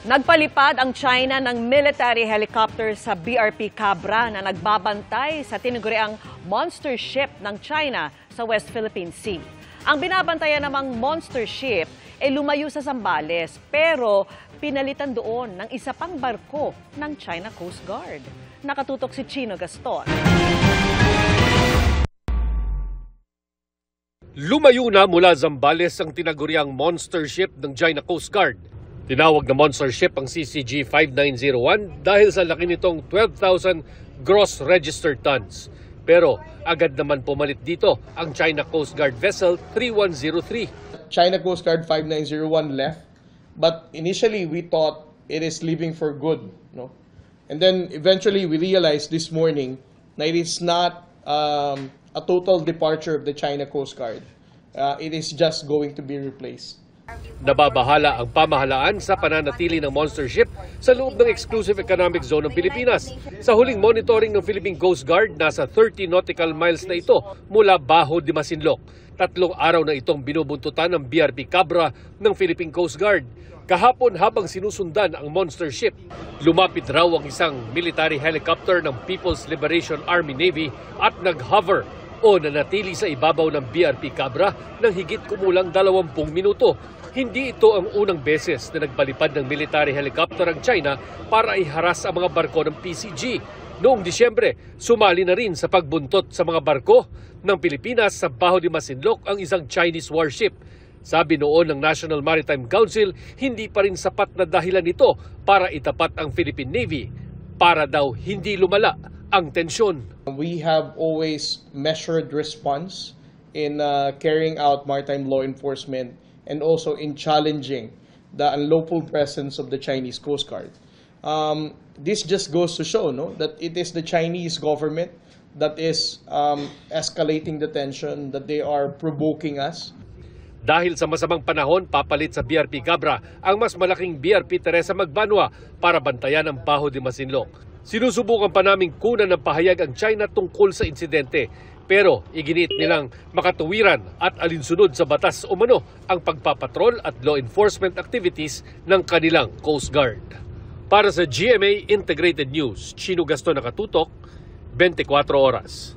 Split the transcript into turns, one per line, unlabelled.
Nagpalipad ang China ng military helicopter sa BRP Cabra na nagbabantay sa tinaguriang monster ship ng China sa West Philippine Sea. Ang binabantayan namang monster ship ay lumayo sa Zambales pero pinalitan doon ng isa pang barko ng China Coast Guard. Nakatutok si Chino Gaston.
Lumayo na mula Zambales ang tinaguriang monster ship ng China Coast Guard. Tinawag na monster ship ang CCG-5901 dahil sa laki nitong 12,000 gross registered tons. Pero agad naman pumalit dito ang China Coast Guard vessel 3103.
China Coast Guard 5901 left, but initially we thought it is leaving for good, no? And then eventually we realized this morning that it is not a total departure of the China Coast Guard. It is just going to be replaced.
Nababahala ang pamahalaan sa pananatili ng monster ship sa loob ng exclusive economic zone ng Pilipinas. Sa huling monitoring ng Philippine Coast Guard, nasa 30 nautical miles na ito mula Bajo de Masinloc. 3 araw na itong binubuntutan ng BRP Cabra ng Philippine Coast Guard. Kahapon habang sinusundan ang monster ship, lumapit raw ang isang military helicopter ng People's Liberation Army Navy at nag-hover o nanatili sa ibabaw ng BRP Cabra ng higit kumulang 20 minuto. Hindi ito ang unang beses na nagpalipad ng military helicopter ang China para iharas ang mga barko ng PCG. Noong Disyembre, sumali na rin sa pagbuntot sa mga barko ng Pilipinas sa Bajo de Masinloc ang isang Chinese warship. Sabi noon ng National Maritime Council, hindi pa rin sapat na dahilan ito para itapat ang Philippine Navy para daw hindi lumala ang tensyon.
We have always measured response in carrying out maritime law enforcement and also in challenging the unlawful presence of the Chinese Coast Guard. This just goes to show, no, that it is the Chinese government that is escalating the tension, that they are provoking us.
Dahil sa masamang panahon, papalit sa BRP Cabra ang mas malaking BRP Teresa Magbanua para bantayan ang Bajo de Masinloc. Sinusubukan pa naming kunan ng pahayag ang China tungkol sa insidente. Pero iginit nilang makatuwiran at alinsunod sa batas umano ang pagpapatrol at law enforcement activities ng kanilang Coast Guard. Para sa GMA Integrated News, Chino Gaston, nakatutok, 24 oras.